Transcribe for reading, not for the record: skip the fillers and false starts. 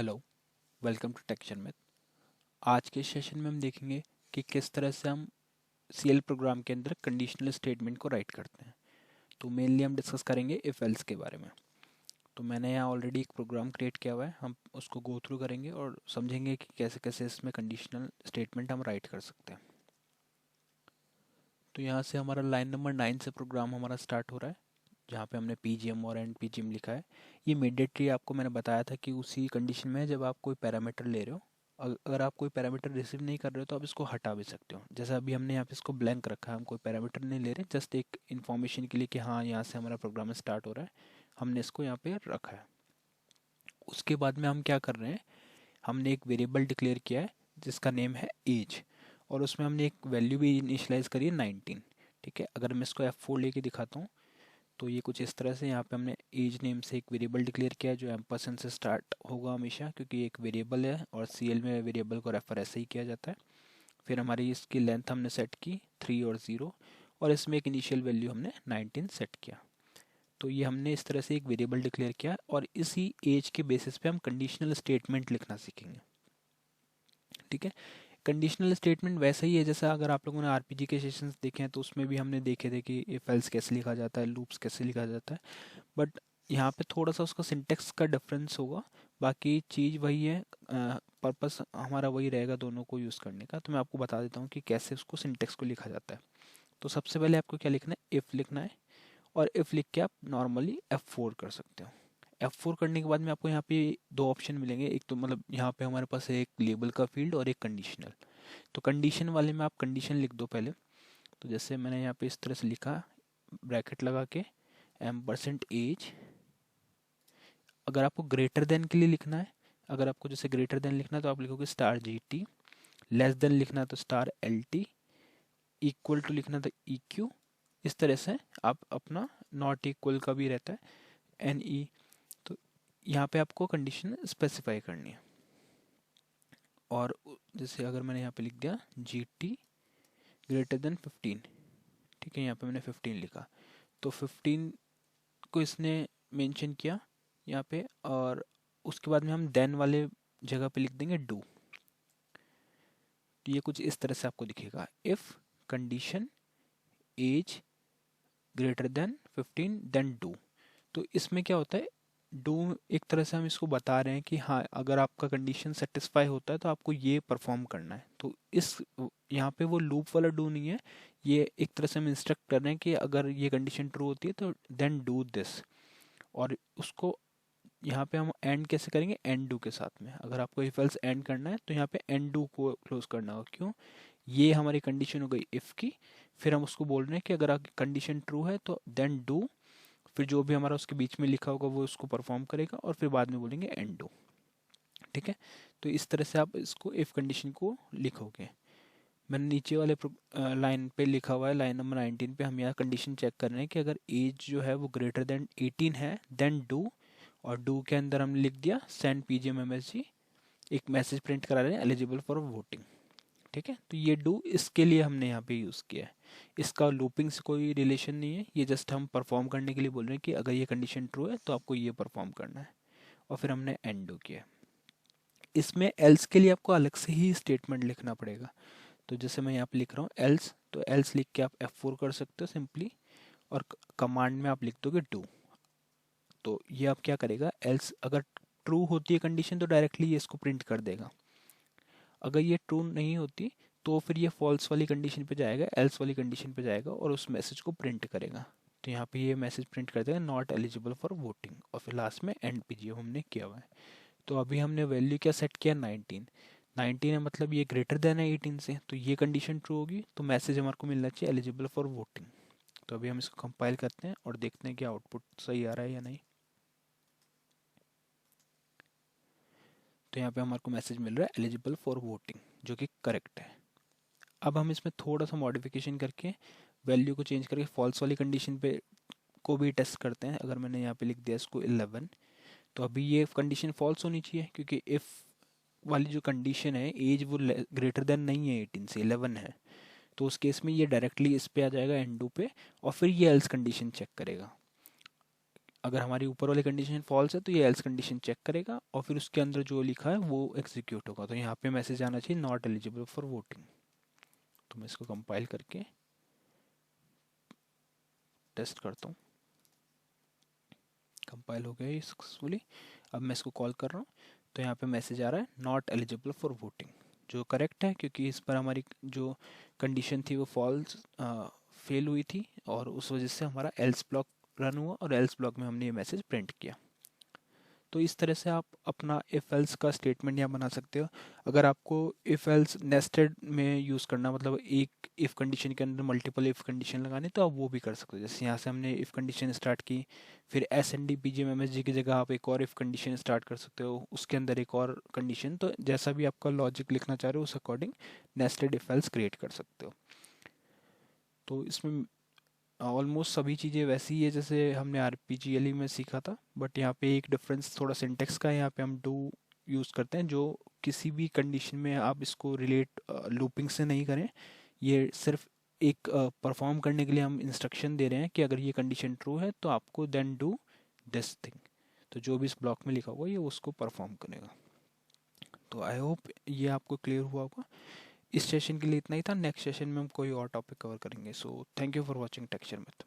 Hello, welcome to texture में। आज के सेशन में हम देखेंगे कि किस तरह से हम सीएल प्रोग्राम के अंदर कंडीशनल स्टेटमेंट को राइट करते हैं। तो मेनली हम डिस्कस करेंगे इफ़ एल्स के बारे में। तो मैंने यहाँ ऑलरेडी एक प्रोग्राम क्रिएट किया हुआ है, हम उसको गो थ्रू करेंगे और समझेंगे कि कैसे कैसे इसमें कंडीशनल स्टेटमेंट हम राइट कर सकते हैं। तो यहाँ से हमारा लाइन नंबर 9 से प्रोग्राम हमारा स्टार्ट हो रहा है, जहाँ पे हमने पीजीएम और एंड पीजीएम लिखा है। ये इमीडिएटली आपको मैंने बताया था कि उसी कंडीशन में है जब आप कोई पैरामीटर ले रहे हो। अगर आप कोई पैरामीटर रिसीव नहीं कर रहे हो तो आप इसको हटा भी सकते हो। जैसे अभी हमने यहाँ पे इसको ब्लैंक रखा है, हम कोई पैरामीटर नहीं ले रहे, जस्ट एक इन्फॉर्मेशन के लिए कि हाँ यहाँ से हमारा प्रोग्राम स्टार्ट हो रहा है, हमने इसको यहाँ पे रखा है। उसके बाद में हम क्या कर रहे हैं, हमने एक वेरिएबल डिक्लेयर किया है जिसका नेम है एज, और उसमें हमने एक वैल्यू भी इनिशियलाइज करी है 19। ठीक है, अगर मैं इसको F4 लेके दिखाता हूँ तो ये कुछ इस तरह से यहाँ पे हमने एज नेम से एक वेरिएबल डिक्लेयर किया है जो एम्परसेंड से स्टार्ट होगा हमेशा, क्योंकि ये एक वेरिएबल है और सीएल में वेरिएबल को रेफर ऐसे ही किया जाता है। फिर हमारी इसकी लेंथ हमने सेट की 3 और 0, और इसमें एक इनिशियल वैल्यू हमने 19 सेट किया। तो ये हमने इस तरह से एक वेरिएबल डिक्लेयर किया और इसी एज के बेसिस पे हम कंडीशनल स्टेटमेंट लिखना सीखेंगे। ठीक है, कंडीशनल स्टेटमेंट वैसा ही है जैसा अगर आप लोगों ने आरपीजी के सेशंस देखे हैं तो उसमें भी हमने देखे थे कि इफ एल्स कैसे लिखा जाता है, लूप्स कैसे लिखा जाता है। बट यहाँ पे थोड़ा सा उसका सिंटेक्स का डिफरेंस होगा, बाकी चीज़ वही है, पर्पस हमारा वही रहेगा दोनों को यूज़ करने का। तो मैं आपको बता देता हूँ कि कैसे उसको सिंटेक्स को लिखा जाता है। तो सबसे पहले आपको क्या लिखना है, इफ़ लिखना है, और इफ़ लिख के आप नॉर्मली F4 कर सकते हो। F4 करने के बाद में आपको यहाँ पे दो ऑप्शन मिलेंगे, एक तो मतलब यहाँ पे हमारे पास है एक लेबल का फील्ड और एक कंडीशनल। तो कंडीशन वाले में आप कंडीशन लिख दो पहले। तो जैसे मैंने यहाँ पे इस तरह से लिखा, ब्रैकेट लगा के एम्परसेंट एज। अगर आपको ग्रेटर देन के लिए लिखना है, अगर आपको जैसे ग्रेटर देन लिखना है तो आप लिखोगे स्टार GT, लेस देन लिखना है तो स्टार LT, इक्वल टू लिखना तो EQ। इस तरह से आप अपना नॉट इक्वल का भी रहता है NE। तो यहाँ पे आपको कंडीशन स्पेसिफाई करनी है। और जैसे अगर मैंने यहाँ पे लिख दिया GT ग्रेटर देन 15, ठीक है, यहाँ पे मैंने 15 लिखा, तो 15 को इसने मेंशन किया यहाँ पे, और उसके बाद में हम देन वाले जगह पे लिख देंगे डू। तो ये कुछ इस तरह से आपको दिखेगा, if condition as greater than 15 then do. तो इसमें क्या होता है, डू एक तरह से हम इसको बता रहे हैं कि हाँ अगर आपका कंडीशन सेटिस्फाई होता है तो आपको ये परफॉर्म करना है। तो इस यहाँ पे वो लूप वाला डू नहीं है, ये एक तरह से हम इंस्ट्रक्ट कर रहे हैं कि अगर ये कंडीशन ट्रू होती है तो देन डू दिस। और उसको यहाँ पे हम एंड कैसे करेंगे, एंड डू के साथ में। अगर आपको इफ एल्स एंड करना है तो यहाँ पे एंड डू को क्लोज करना होगा। क्यों, ये हमारी कंडीशन हो गई इफ की, फिर हम उसको बोल रहे हैं कि अगर कंडीशन ट्रू है तो देन डू, फिर जो भी हमारा उसके बीच में लिखा होगा वो उसको परफॉर्म करेगा, और फिर बाद में बोलेंगे एंड डू। ठीक है, तो इस तरह से आप इसको इफ कंडीशन को लिखोगे। मैंने नीचे वाले लाइन पे लिखा हुआ है, लाइन नंबर 19 पे हम यहाँ कंडीशन चेक कर रहे हैं कि अगर एज जो है वो ग्रेटर देन 18 है देन डू, और डू के अंदर हमने लिख दिया सेंड PGMMSG, एक मैसेज प्रिंट करा रहे हैं एलिजिबल फॉर वोटिंग। ठीक है, तो ये डू इसके लिए हमने यहाँ पे यूज़ किया है। इसका लूपिंग से कोई रिलेशन नहीं है, ये जस्ट हम परफॉर्म करने के लिए बोल रहे हैं कि अगर ये कंडीशन ट्रू है तो आपको ये परफॉर्म करना है, और फिर हमने एंड डू किया। इसमें एल्स के लिए आपको अलग से ही स्टेटमेंट लिखना पड़ेगा। तो जैसे मैं यहाँ पे लिख रहा हूँ एल्स, तो एल्स लिख के आप F4 कर सकते हो सिंपली, और कमांड में आप लिख दोगे डू। तो ये आप क्या करेगा, एल्स अगर ट्रू होती है कंडीशन तो डायरेक्टली ये इसको प्रिंट कर देगा। अगर ये ट्रू नहीं होती तो फिर ये फॉल्स वाली कंडीशन पे जाएगा, एल्स वाली कंडीशन पे जाएगा और उस मैसेज को प्रिंट करेगा। तो यहाँ पे ये मैसेज प्रिंट कर देगा नॉट एलिजिबल फॉर वोटिंग, और फिर लास्ट में एंड PGM हमने किया हुआ है। तो अभी हमने वैल्यू क्या सेट किया, 19। 19 है मतलब ये ग्रेटर देन है 18 से, तो ये कंडीशन ट्रू होगी तो मैसेज हमारे को मिलना चाहिए एलिजिबल फॉर वोटिंग। तो अभी हम इसको कंपाइल करते हैं और देखते हैं कि आउटपुट सही आ रहा है या नहीं। तो यहाँ पे हमारे को मैसेज मिल रहा है एलिजिबल फॉर वोटिंग, जो कि करेक्ट है। अब हम इसमें थोड़ा सा मॉडिफिकेशन करके वैल्यू को चेंज करके फॉल्स वाली कंडीशन पे को भी टेस्ट करते हैं। अगर मैंने यहाँ पे लिख दिया इसको 11, तो अभी ये कंडीशन फॉल्स होनी चाहिए, क्योंकि इफ़ वाली जो कंडीशन है एज वो ग्रेटर देन नहीं है 18 से, 11 है। तो उस केस में ये डायरेक्टली इस पे आ जाएगा एंड डू पे, और फिर ये एल्स कंडीशन चेक करेगा। अगर हमारी ऊपर वाली कंडीशन फॉल्स है तो ये एल्स कंडीशन चेक करेगा और फिर उसके अंदर जो लिखा है वो एग्जीक्यूट होगा। तो यहाँ पे मैसेज आना चाहिए नॉट एलिजिबल फॉर वोटिंग। तो मैं इसको कंपाइल करके टेस्ट करता हूँ। कंपाइल हो गया ये सक्सेसफुली। अब मैं इसको कॉल कर रहा हूँ तो यहाँ पे मैसेज आ रहा है नॉट एलिजिबल फॉर वोटिंग, जो करेक्ट है क्योंकि इस पर हमारी जो कंडीशन थी वो फॉल्स फेल हुई थी और उस वजह से हमारा एल्स ब्लॉक रन हुआ और एल्स ब्लॉक में हमने ये मैसेज प्रिंट किया। तो इस तरह से आप अपना इफ़ एल्स का स्टेटमेंट यहाँ बना सकते हो। अगर आपको इफ़ एल्स नेस्टेड में यूज़ करना, मतलब एक इफ़ कंडीशन के अंदर मल्टीपल इफ़ कंडीशन लगाने, तो आप वो भी कर सकते हो। जैसे यहाँ से हमने इफ़ कंडीशन स्टार्ट की, फिर S N D P G M M S G की जगह आप एक और इफ़ कंडीशन स्टार्ट कर सकते हो, उसके अंदर एक और कंडीशन। तो जैसा भी आपका लॉजिक लिखना चाह रहे हो उस according nested if else create कर सकते हो। तो इसमें ऑलमोस्ट सभी चीज़ें वैसी ही है जैसे हमने आरपीजीएलई में सीखा था, बट यहाँ पे एक डिफरेंस थोड़ा सिंटेक्स का है। यहाँ पे हम डू यूज़ करते हैं, जो किसी भी कंडीशन में आप इसको रिलेट लूपिंग से नहीं करें। ये सिर्फ एक परफॉर्म करने के लिए हम इंस्ट्रक्शन दे रहे हैं कि अगर ये कंडीशन ट्रू है तो आपको देन डू दिस थिंग। तो जो भी इस ब्लॉक में लिखा हुआ है ये उसको परफॉर्म करेगा। तो आई होप ये आपको क्लियर हुआ होगा। इस सेशन के लिए इतना ही था। नेक्स्ट सेशन में हम कोई और टॉपिक कवर करेंगे। So thank you for watching texture method.